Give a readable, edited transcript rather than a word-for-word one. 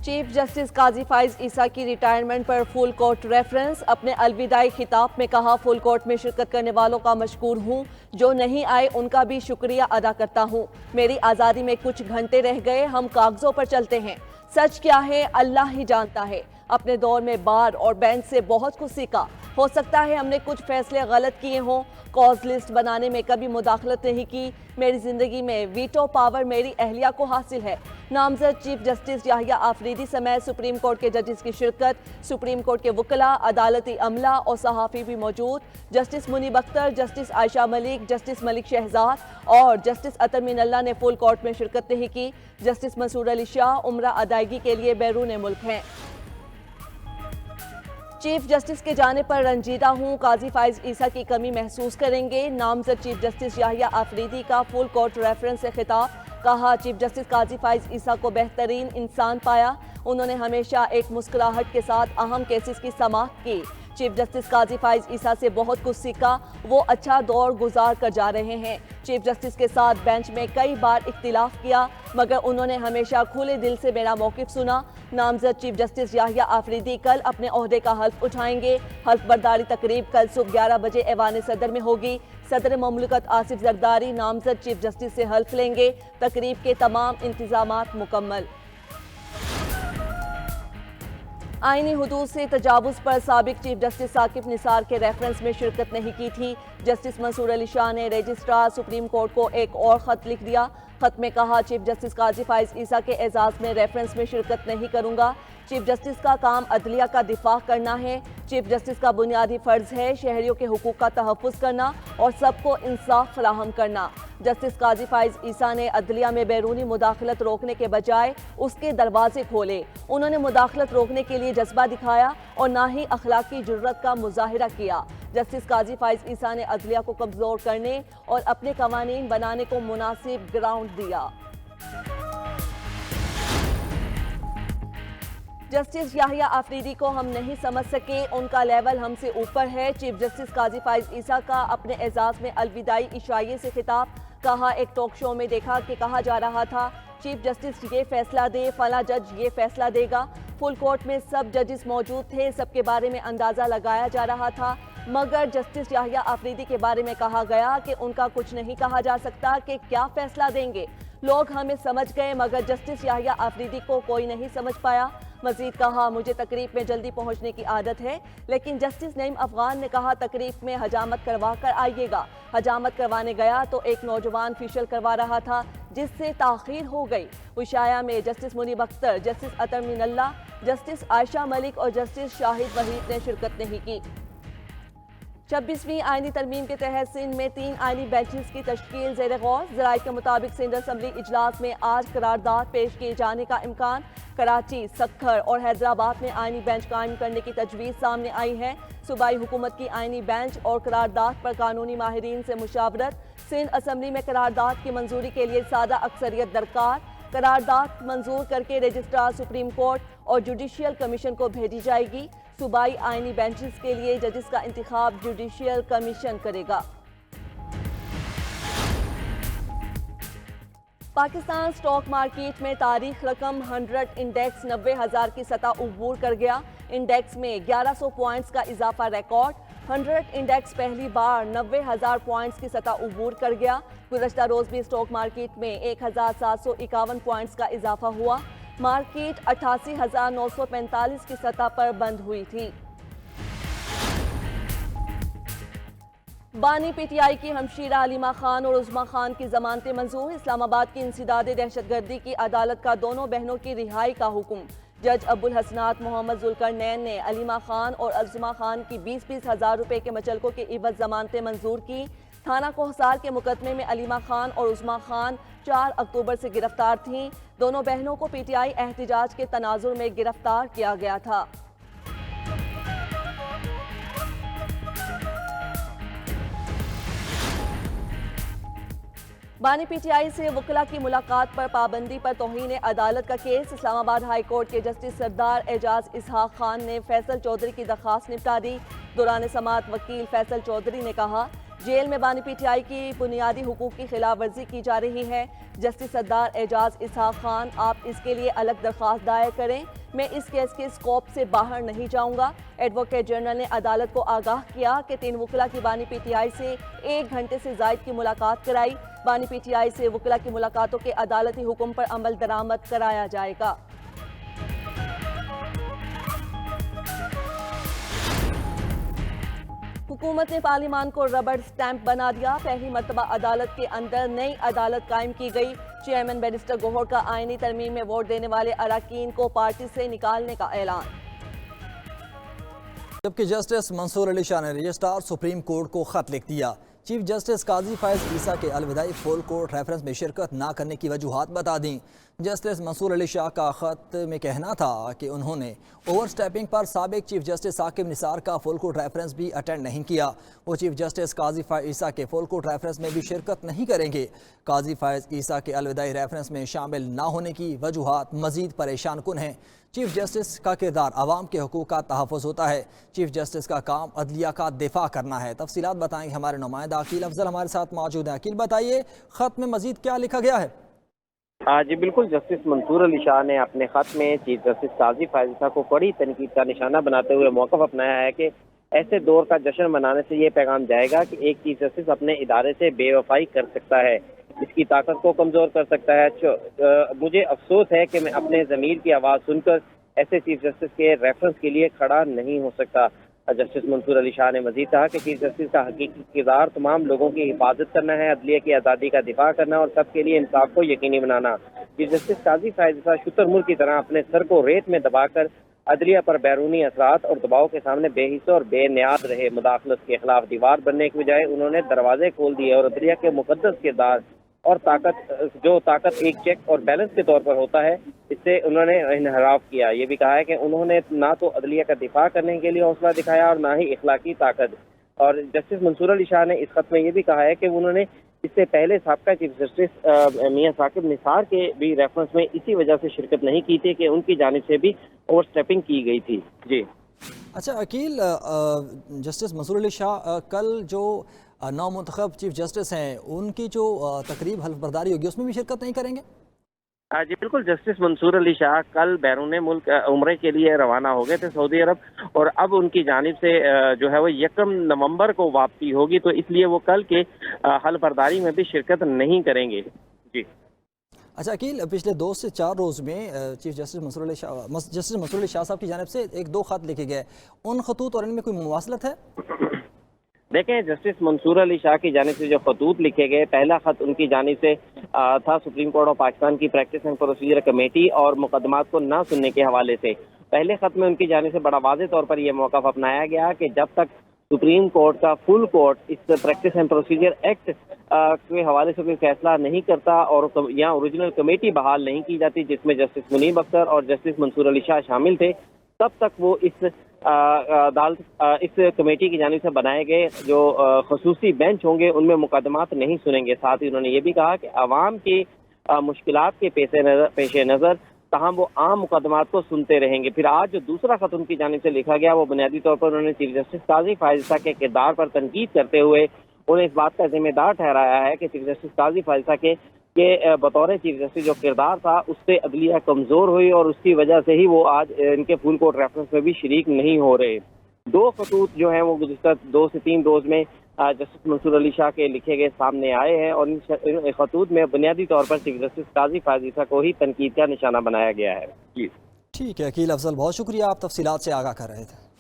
Chief justice قاضی فائز عیسیٰ کی retirement پر full court reference. اپنے الوداعی خطاب میں کہا، فل کورٹ میں شرکت کرنے والوں کا مشکور ہوں، جو نہیں آئے ان کا بھی شکریہ ادا کرتا ہوں۔ میری آزادی میں کچھ گھنٹے رہ گئے، ہم کاغذوں پر چلتے ہیں، سچ کیا ہے اللہ ہی جانتا ہے۔ اپنے دور میں بار اور بینچ سے بہت کچھ سیکھا، ہو سکتا ہے ہم نے کچھ فیصلے غلط کیے ہوں، کاز لسٹ بنانے میں کبھی مداخلت نہیں کی۔ میری زندگی میں ویٹو پاور میری اہلیہ کو حاصل ہے۔ نامزد چیف جسٹس یحییٰ آفریدی سمیت سپریم کورٹ کے ججز کی شرکت، سپریم کورٹ کے وکلاء، عدالتی عملہ اور صحافی بھی موجود۔ جسٹس منیب اختر، جسٹس عائشہ ملک، جسٹس ملک شہزاد اور جسٹس اطہر مین اللہ نے فل کورٹ میں شرکت نہیں کی۔ جسٹس منصور علی شاہ عمرہ ادائیگی کے لیے بیرون ملک ہیں۔ چیف جسٹس کے جانے پر رنجیدہ ہوں، قاضی فائز عیسیٰ کی کمی محسوس کریں گے۔ نامزد چیف جسٹس یحییٰ آفریدی کا فل کورٹ ریفرنس سے خطاب، کہا چیف جسٹس قاضی فائز عیسیٰ کو بہترین انسان پایا، انہوں نے ہمیشہ ایک مسکراہٹ کے ساتھ اہم کیسز کی سماعت کی۔ چیف جسٹس قاضی فائز عیسیٰ سے بہت کچھ سیکھا، وہ اچھا دور گزار کر جا رہے ہیں۔ چیف جسٹس کے ساتھ بینچ میں کئی بار اختلاف کیا، مگر انہوں نے ہمیشہ کھلے دل سے میرا موقف سنا۔ نامزد چیف جسٹس یحییٰ آفریدی کل اپنے عہدے کا حلف اٹھائیں گے۔ حلف برداری تقریب کل صبح 11 بجے ایوان صدر میں ہوگی۔ صدر مملکت آصف زرداری نامزد چیف جسٹس سے حلف لیں گے۔ تقریب کے تمام انتظامات مکمل۔ آئینی حدود سے تجاوز پر سابق چیف جسٹس ثاقب نثار کے ریفرنس میں شرکت نہیں کی تھی۔ جسٹس منصور علی شاہ نے رجسٹرار سپریم کورٹ کو ایک اور خط لکھ دیا۔ خط میں کہا، چیف جسٹس قاضی فائز عیسیٰ کے اعزاز میں ریفرنس میں شرکت نہیں کروں گا۔ چیف جسٹس کا کام عدلیہ کا دفاع کرنا ہے۔ چیف جسٹس کا بنیادی فرض ہے شہریوں کے حقوق کا تحفظ کرنا اور سب کو انصاف فراہم کرنا۔ جسٹس قاضی فائز عیسیٰ نے عدلیہ میں بیرونی مداخلت روکنے کے بجائے اس کے دروازے کھولے۔ انہوں نے مداخلت روکنے کے لیے جذبہ دکھایا اور نہ ہی اخلاقی جرات کا مظاہرہ کیا۔ جسٹس قاضی فائز عیسیٰ نے عدلیہ کو کمزور کرنے اور اپنے قوانین بنانے کو مناسب گراؤنڈ دیا۔ جسٹس یحییٰ آفریدی کو ہم نہیں سمجھ سکے، ان کا لیول ہم سے اوپر ہے۔ چیف جسٹس قاضی فائز عیسیٰ کا اپنے اعزاز میں الوداعی عشائیے سے خطاب، کہا ایک ٹاک شو میں دیکھا کہ کہا جا رہا تھا چیف جسٹس یہ فیصلہ دے، فلاں جج یہ فیصلہ دے گا۔ فل کورٹ میں سب ججز موجود تھے، سب کے بارے میں اندازہ لگایا جا رہا تھا، مگر جسٹس یحییٰ آفریدی کے بارے میں کہا گیا کہ ان کا کچھ نہیں کہا جا سکتا کہ کیا فیصلہ دیں گے۔ لوگ ہمیں سمجھ گئے مگر جسٹس یحییٰ آفریدی کو کوئی نہیں سمجھ پایا۔ مزید کہا، مجھے تقریب میں جلدی پہنچنے کی عادت ہے، لیکن جسٹس نعیم افغان نے کہا تقریب میں حجامت کروا کر آئیے گا۔ حجامت کروانے گیا تو ایک نوجوان فیشل کروا رہا تھا جس سے تاخیر ہو گئی۔ عشایہ میں جسٹس منیب اختر، جسٹس اطہر مین اللہ، جسٹس عائشہ ملک اور جسٹس شاہد وحید نے شرکت نہیں کی۔ 26ویں آئینی ترمیم کے تحت سندھ میں 3 آئینی بینچز کی تشکیل زیر غور۔ ذرائع کے مطابق سندھ اسمبلی اجلاس میں آج قرارداد پیش کیے جانے کا امکان۔ کراچی، سکھر اور حیدرآباد میں آئینی بینچ قائم کرنے کی تجویز سامنے آئی ہے۔ صوبائی حکومت کی آئینی بینچ اور قرارداد پر قانونی ماہرین سے مشاورت۔ سندھ اسمبلی میں قرارداد کی منظوری کے لیے سادہ اکثریت درکار۔ قرارداد منظور کر کے رجسٹرار سپریم کورٹ اور جوڈیشل کمیشن کو بھیجی جائے گی۔ صوبائی آئینی بینچز کے لیے ججز کا انتخاب جوڈیشل کمیشن کرے گا۔ پاکستان سٹاک مارکیٹ میں تاریخ رقم 100 انڈیکس 90,000 کی سطح عبور کر گیا۔ انڈیکس میں 1100 پوائنٹس کا اضافہ ریکارڈ۔ 100 انڈیکس پہلی بار 90,000 پوائنٹس کی سطح عبور کر گیا۔ گزشتہ روز بھی سٹاک مارکیٹ میں 1751 پوائنٹس کا اضافہ ہوا۔ مارکیٹ 88,945 کی سطح پر بند ہوئی تھی۔ بانی پی ٹی آئی کی ہمشیرہ علیمہ خان اور عظمیٰ خان کی ضمانتیں منظور۔ اسلام آباد کی انسداد دہشت گردی کی عدالت کا دونوں بہنوں کی رہائی کا حکم۔ جج ابو الحسنات محمد ذوالقرنین نے علیمہ خان اور عظمیٰ خان کی 20-20 ہزار روپے کے مچلقوں کے عوض ضمانتیں منظور کی۔ تھانہ کوہسار کے مقدمے میں علیمہ خان اور عظمیٰ خان 4 اکتوبر سے گرفتار تھیں۔ دونوں بہنوں کو پی ٹی آئی احتجاج کے تناظر میں گرفتار کیا گیا تھا۔ بانی پی ٹی آئی سے وکلاء کی ملاقات پر پابندی پر توہین عدالت کا کیس۔ اسلام آباد ہائی کورٹ کے جسٹس سردار اعجاز اسحاق خان نے فیصل چودھری کی درخواست نمٹا دی۔ دوران سماعت وکیل فیصل چودھری نے کہا जेल में बानी पीटीआई की बुनियादी हुकूक की खिलाफ वर्जी की जा रही है। जस्टिस सद्दार एजाज इसहाक खान, आप इसके लिए अलग दरख्वास्त दायर करें। मैं इस केस के स्कोप से बाहर नहीं जाऊंगा। एडवोकेट जनरल ने अदालत को आगाह किया कि 3 वकला की बानी पीटीआई से 1 घंटे से जायद की मुलाकात कराई। बानी पीटीआई से वकला की मुलाकातों के अदालती हुक्म पर अमल दरामद कराया जाएगा। हुकूमत ने पार्लिमान को रबर स्टैंप बना दिया। पहली मरतबा अदालत के अंदर नई अदालत कायम की गई। चेयरमैन बैरिस्टर गौहर का आईनी तरमीम में वोट देने वाले अरकान को पार्टी से निकालने का ऐलान। जबकि जस्टिस मंसूर अली शाह ने रजिस्ट्रार सुप्रीम कोर्ट को खत लिख दिया। चीफ जस्टिस काजी फायज ईसा के अलविदाई फुल कोर्ट रेफरेंस में शिरकत ना करने की वजूहात बता दी। जस्टिस मंसूर अली शाह का खत में कहना था कि उन्होंने ओवर स्टेपिंग पर साबिक चीफ जस्टिस साकिब निसार का फुल कोर्ट रेफरेंस भी अटेंड नहीं किया। वो चीफ जस्टिस काजी फायज ईसा के फुल कोर्ट रेफरेंस में भी शिरकत नहीं करेंगे। काजी फायज ईसा के अलविदाई रेफरेंस में शामिल ना होने की वजूहात मजीद परेशान कुन हैं। चीफ जस्टिस का किरदार अवाम के हुकूक का तहफ़्फ़ुज़ होता है। चीफ जस्टिस का काम अदलिया का दिफा करना है। तफसीलात बताएंगे हमारे नुमाइंदा अकील अफजल हमारे साथ मौजूद हैं। अकील, बताइए खत में मजीद क्या लिखा गया है? जी बिल्कुल, जस्टिस मंसूर अली शाह ने अपने खत में चीफ जस्टिस काजी फायज ईसा को कड़ी तनकीद का निशाना बनाते हुए मौक़िफ़ अपनाया है कि ऐसे दौर का जश्न मनाने से ये पैगाम जाएगा कि एक चीफ जस्टिस अपने इदारे से बेवफाई कर सकता है, इसकी ताकत को कमज़ोर कर सकता है। मुझे अफसोस है कि मैं अपने ज़मीर की आवाज़ सुनकर ऐसे चीफ जस्टिस के रेफरेंस के लिए खड़ा नहीं हो सकता। जस्टिस मंसूर अली शाह ने मजीद कहा कि चीफ जस्टिस का हकीकी किरदार तमाम लोगों की हिफाजत करना है, अदलिया की आज़ादी का दिफा करना और सबके लिए इंसाफ को यकीनी बनाना। चीफ जस्टिस काजी फायज ईसा शुतुरमुर्ग की तरह अपने सर को रेत में दबाकर अदलिया पर बैरूनी असरात और दबाव के सामने बेहिस्सा और बेनियाज रहे। मुदाखलत के खिलाफ दीवार बनने के बजाय उन्होंने दरवाजे खोल दिए और अदलिया के मुकद्दस किरदार और ताकत एक चेक और बैलेंस के तौर पर होता है, इससे उन्होंने इनहराफ किया। ये भी कहा है कि उन्होंने ना तो अदलिया का दिफा करने के लिए हौसला दिखाया और ना ही इखलाकी ताकत। और जस्टिस मंसूर अली शाह ने इस खत में ये भी कहा है कि उन्होंने इससे पहले साबका चीफ जस्टिस मियां साकिब निसार के भी रेफरेंस में इसी वजह से शिरकत नहीं की थी कि उनकी जानिब से भी ओवर स्टेपिंग की गई थी। जी अच्छा अकील, जस्टिस मंसूर अली शाह कल जो नौमुंतखब चीफ जस्टिस हैं उनकी जो तकरीब हल्फ बर्दारी होगी उसमें भी शिरकत नहीं करेंगे? जी बिल्कुल, जस्टिस मंसूर अली शाह कल बैरून मुल्क उम्रे के लिए रवाना हो गए थे सऊदी अरब, और अब उनकी जानिब से जो है वो 1 नवंबर को वापसी होगी, तो इसलिए वो कल के हल्फ बर्दारी में भी शिरकत नहीं करेंगे। जी अच्छा अकील, पिछले 2 से 4 रोज़ में चीफ जस्टिस मंसूर अली शाह साहब की जानिब से 1-2 खत लिखे गए, उन खतूत और इनमें कोई मुवासलत है? देखें, जस्टिस मंसूर अली शाह की जानिब से जो खतूत लिखे गए, पहला खत उनकी जानिब से था सुप्रीम कोर्ट ऑफ पाकिस्तान की प्रैक्टिस एंड प्रोसीजर कमेटी और मुकदमात को ना सुनने के हवाले से। पहले खत में उनकी जानिब से बड़ा वाज़ेह तौर पर यह मौक़िफ़ अपनाया गया कि जब तक सुप्रीम कोर्ट का फुल कोर्ट इस प्रैक्टिस एंड प्रोसीजर एक्ट के हवाले से कोई फैसला नहीं करता और यहाँ ओरिजिनल कमेटी बहाल नहीं की जाती जिसमें जस्टिस मुनीब अख्तर और जस्टिस मंसूर अली शाह शामिल थे, तब तक वो इस कमेटी की जानिब से बनाए गए जो खसूसी बेंच होंगे उनमें मुकदमात नहीं सुनेंगे। साथ ही उन्होंने ये भी कहा कि आवाम की मुश्किलात के पेश नज़र तमाम वो आम मुकदमात को सुनते रहेंगे। फिर आज जो दूसरा खत उनकी जानिब से लिखा गया वो बुनियादी तौर पर उन्होंने चीफ जस्टिस काजी फायज ईसा के किरदार पर तनकीद करते हुए उन्हें इस बात का जिम्मेदार ठहराया है कि चीफ जस्टिस काजी फायज ईसा के बतौर चीफ जस्टिस जो किरदार था उससे अदलिया कमज़ोर हुई और उसकी वजह से ही वो आज इनके फुल कोर्ट रेफरेंस में भी शरीक नहीं हो रहे। 2 खतूत जो हैं वो गुज़िश्ता 2 से 3 रोज़ में जस्टिस मंसूर अली शाह के लिखे गए सामने आए हैं और इन खतूत में बुनियादी तौर पर चीफ जस्टिस काजी फायज ईसा को ही तनकीद का निशाना बनाया गया है। जी ठीक है अकील अफजल, बहुत शुक्रिया, आप तफसीलात से आगाह कर रहे थे।